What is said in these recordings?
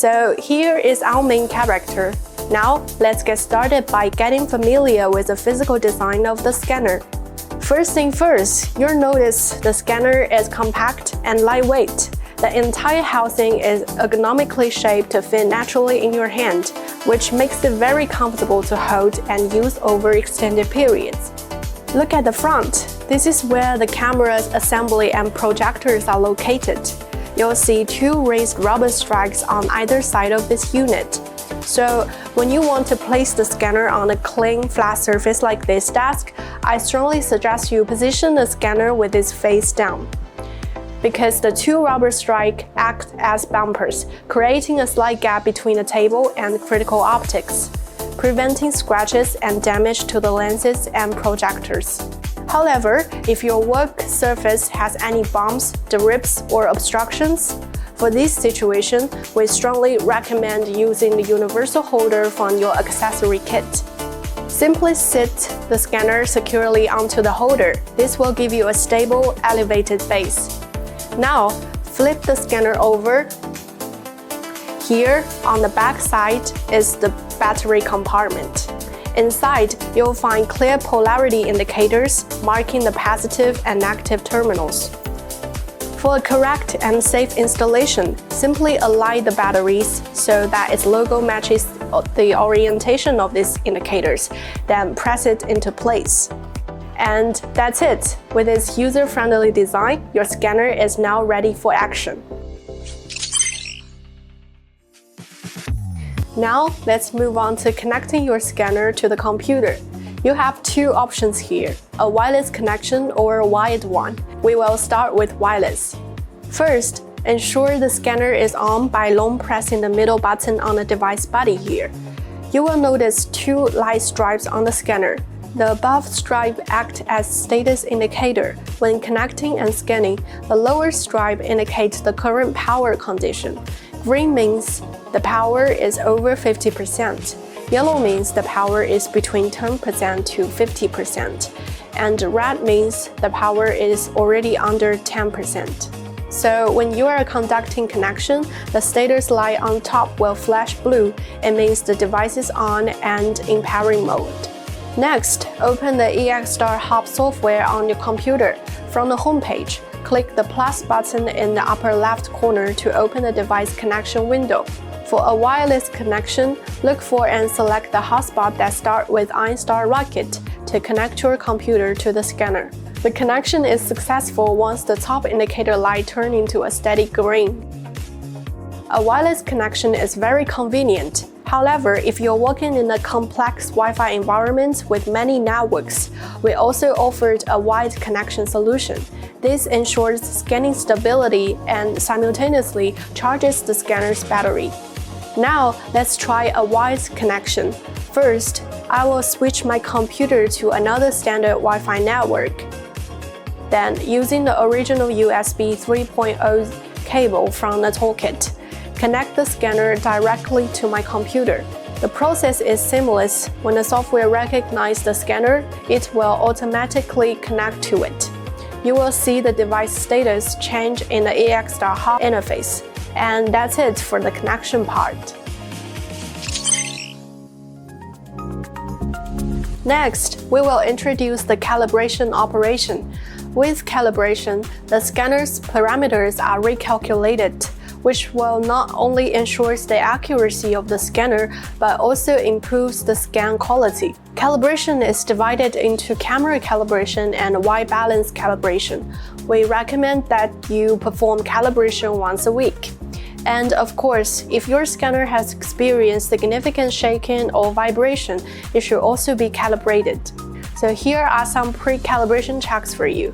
So here is our main character. Now, let's get started by getting familiar with the physical design of the scanner. First thing first, you'll notice the scanner is compact and lightweight. The entire housing is ergonomically shaped to fit naturally in your hand, which makes it very comfortable to hold and use over extended periods. Look at the front. This is where the camera's assembly and projectors are located. You'll see two raised rubber strikes on either side of this unit. So when you want to place the scanner on a clean, flat surface like this desk, I strongly suggest you position the scanner with its face down, because the two rubber strikes act as bumpers, creating a slight gap between the table and critical optics, preventing scratches and damage to the lenses and projectors. However, if your work surface has any bumps, drips, or obstructions, for this situation, we strongly recommend using the universal holder from your accessory kit. Simply sit the scanner securely onto the holder. This will give you a stable, elevated base. Now, flip the scanner over. Here, on the back side, is the battery compartment. Inside, you'll find clear polarity indicators marking the positive and negative terminals. For a correct and safe installation, simply align the batteries so that its logo matches the orientation of these indicators, then press it into place. And that's it. With its user-friendly design, your scanner is now ready for action. Now, let's move on to connecting your scanner to the computer. You have two options here, a wireless connection or a wired one. We will start with wireless. First, ensure the scanner is on by long pressing the middle button on the device body here. You will notice two light stripes on the scanner. The above stripe acts as status indicator. When connecting and scanning, the lower stripe indicates the current power condition. Green means the power is over 50%. Yellow means the power is between 10% to 50%. And red means the power is already under 10%. So when you are conducting connection, the status light on top will flash blue. It means the device is on and in pairing mode. Next, open the EinStar Hub software on your computer. From the home page, click the plus button in the upper left corner to open the device connection window. For a wireless connection, look for and select the hotspot that starts with EinStar Rockit to connect your computer to the scanner. The connection is successful once the top indicator light turns into a steady green. A wireless connection is very convenient. However, if you're working in a complex Wi-Fi environment with many networks, we also offered a wide connection solution. This ensures scanning stability and simultaneously charges the scanner's battery. Now, let's try a wired connection. First, I will switch my computer to another standard Wi-Fi network. Then, using the original USB 3.0 cable from the toolkit, connect the scanner directly to my computer. The process is seamless. When the software recognizes the scanner, it will automatically connect to it. You will see the device status change in the EinStar Hub interface. And that's it for the connection part. Next, we will introduce the calibration operation. With calibration, the scanner's parameters are recalculated, which will not only ensure the accuracy of the scanner, but also improves the scan quality. Calibration is divided into camera calibration and white balance calibration. We recommend that you perform calibration once a week. And of course, if your scanner has experienced significant shaking or vibration, it should also be calibrated. So here are some pre-calibration checks for you.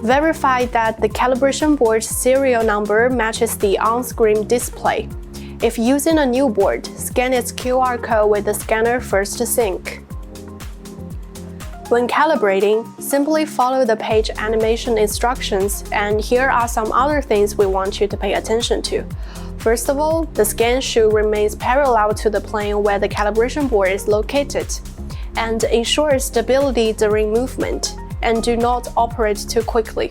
Verify that the calibration board's serial number matches the on-screen display. If using a new board, scan its QR code with the scanner first to sync. When calibrating, simply follow the page animation instructions, and here are some other things we want you to pay attention to. First of all, the scan should remain parallel to the plane where the calibration board is located, and ensure stability during movement, and do not operate too quickly.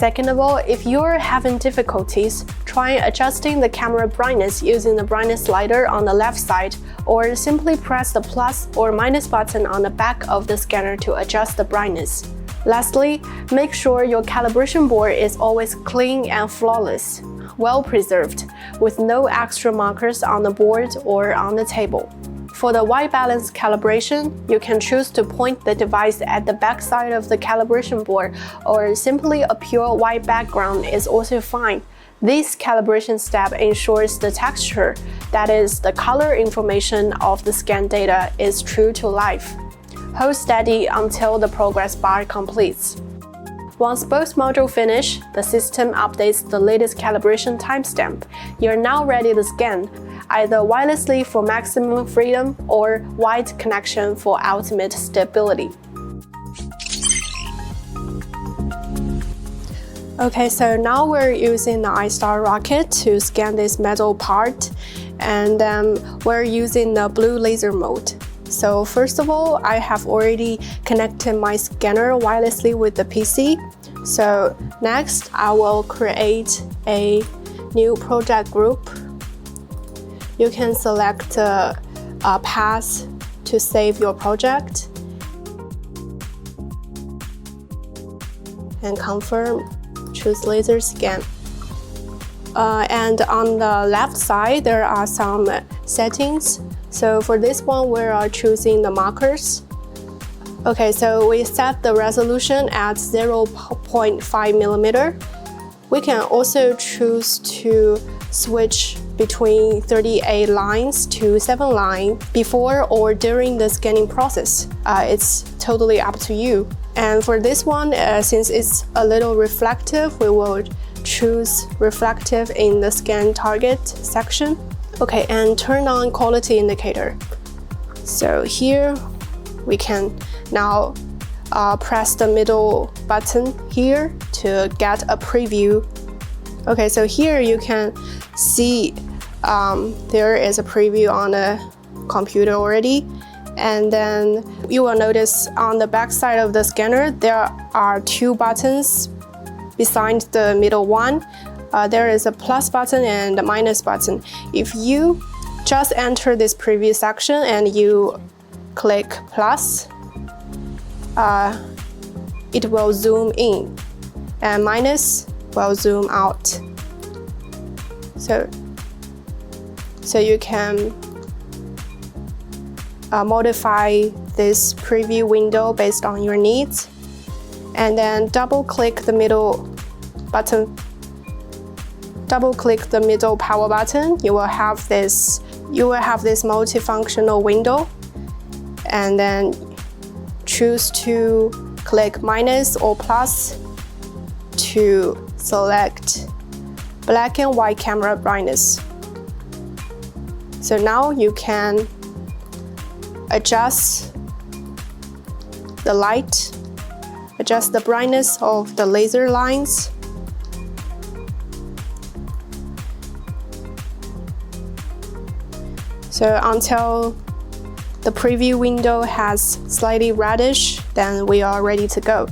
Second of all, if you're having difficulties, try adjusting the camera brightness using the brightness slider on the left side, or simply press the plus or minus button on the back of the scanner to adjust the brightness. Lastly, make sure your calibration board is always clean and flawless, well preserved, with no extra markers on the board or on the table. For the white balance calibration, you can choose to point the device at the back side of the calibration board, or simply a pure white background is also fine. This calibration step ensures the texture, that is, the color information of the scan data, is true to life. Hold steady until the progress bar completes. Once both modules finish, the system updates the latest calibration timestamp. You're now ready to scan, either wirelessly for maximum freedom or wired connection for ultimate stability. Okay, so now we're using the EinStar Rockit to scan this metal part, and we're using the blue laser mode. So first of all, I have already connected my scanner wirelessly with the PC. So next, I will create a new project group. You can select a path to save your project and confirm. Choose laser scan. And on the left side, there are some settings. So for this one, we are choosing the markers. Okay, so we set the resolution at 0.5 millimeter. We can also choose to switch between 38 lines to 7 lines before or during the scanning process. It's totally up to you. And for this one, since it's a little reflective, we will choose reflective in the scan target section. Okay, and turn on quality indicator. So here we can now press the middle button here to get a preview. Okay, so here you can see there is a preview on the computer already. And then you will notice on the back side of the scanner, there are 2 buttons beside the middle one. There is a plus button and a minus button. If you just enter this preview section and you click plus, it will zoom in, and minus will zoom out. So you can modify this preview window based on your needs, and then double click the middle button. Double click the middle power button. You will have this multifunctional window, and then choose to click minus or plus to select black and white camera brightness. So now you can adjust the light, adjust the brightness of the laser lines. So until the preview window has slightly reddish, then we are ready to go.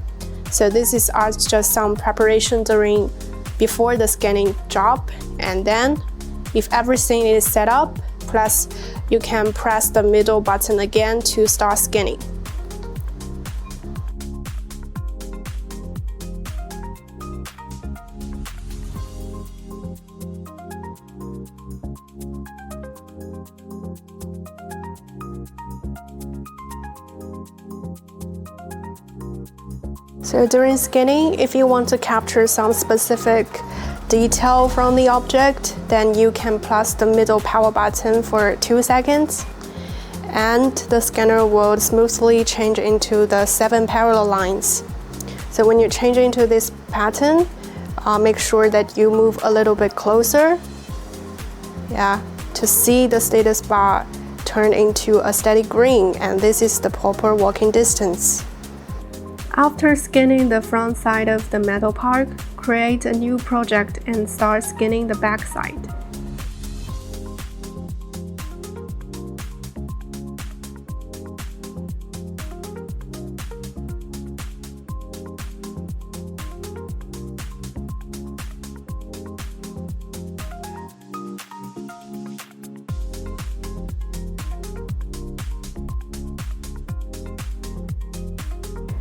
So this is just some preparation before the scanning job, and then if everything is set up, you can press the middle button again to start scanning. So during scanning, if you want to capture some specific detail from the object, then you can press the middle power button for 2 seconds, and the scanner will smoothly change into the 7 parallel lines. So when you change into this pattern, make sure that you move a little bit closer, to see the status bar turn into a steady green, and this is the proper walking distance. After scanning the front side of the metal part, create a new project and start scanning the back side.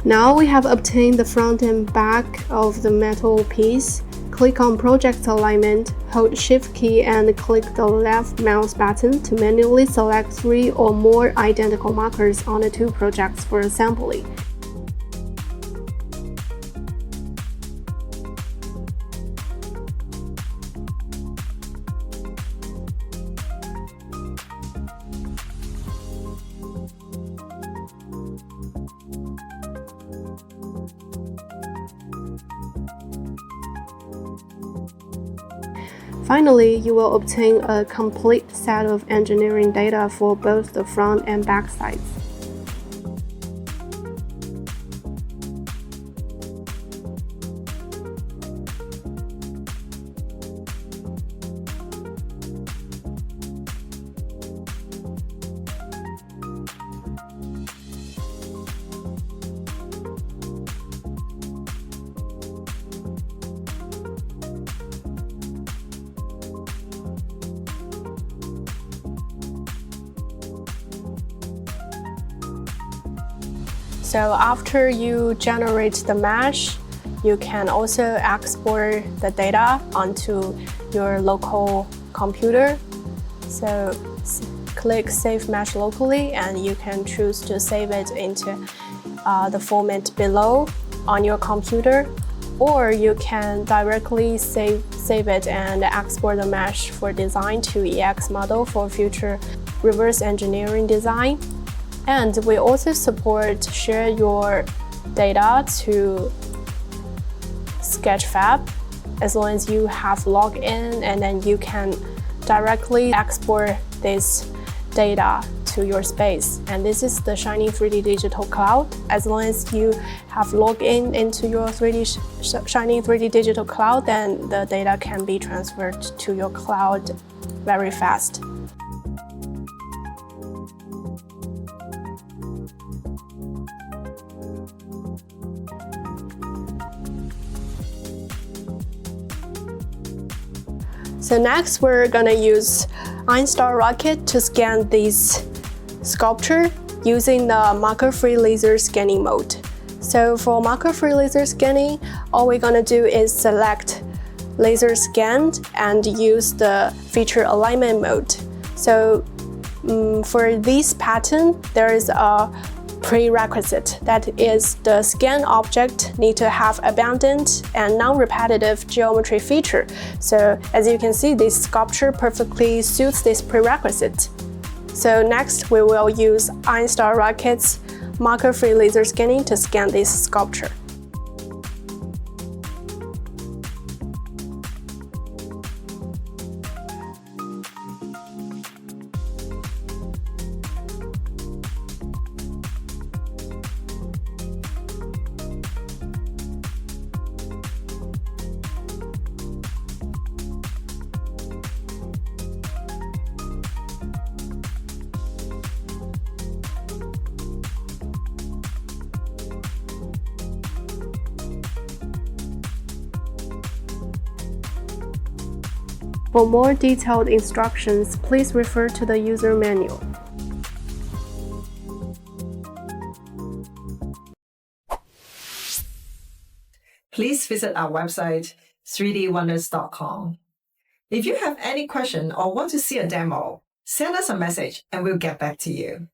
Now we have obtained the front and back of the metal piece. Click on Project Alignment, hold Shift key and click the left mouse button to manually select 3 or more identical markers on the 2 projects for assembly. Finally, you will obtain a complete set of engineering data for both the front and back sides. So after you generate the mesh, you can also export the data onto your local computer. So click Save Mesh Locally and you can choose to save it into the format below on your computer, or you can directly save it and export the mesh for design to EX model for future reverse engineering design. And we also support share your data to Sketchfab as long as you have logged in, and then you can directly export this data to your space. And this is the Shiny 3D Digital Cloud. As long as you have logged in into your Shiny 3D Digital Cloud, then the data can be transferred to your cloud very fast. So next, we're gonna use EinStar Rockit to scan this sculpture using the marker-free laser scanning mode. So for marker-free laser scanning, all we're gonna do is select laser scanned and use the feature alignment mode. So for this pattern, there is a prerequisite, that is the scan object need to have abundant and non-repetitive geometry feature. So as you can see, this sculpture perfectly suits this prerequisite. So next we will use EinStar Rockit's marker-free laser scanning to scan this sculpture. For more detailed instructions, please refer to the user manual. Please visit our website, 3dwonders.com. If you have any question or want to see a demo, send us a message and we'll get back to you.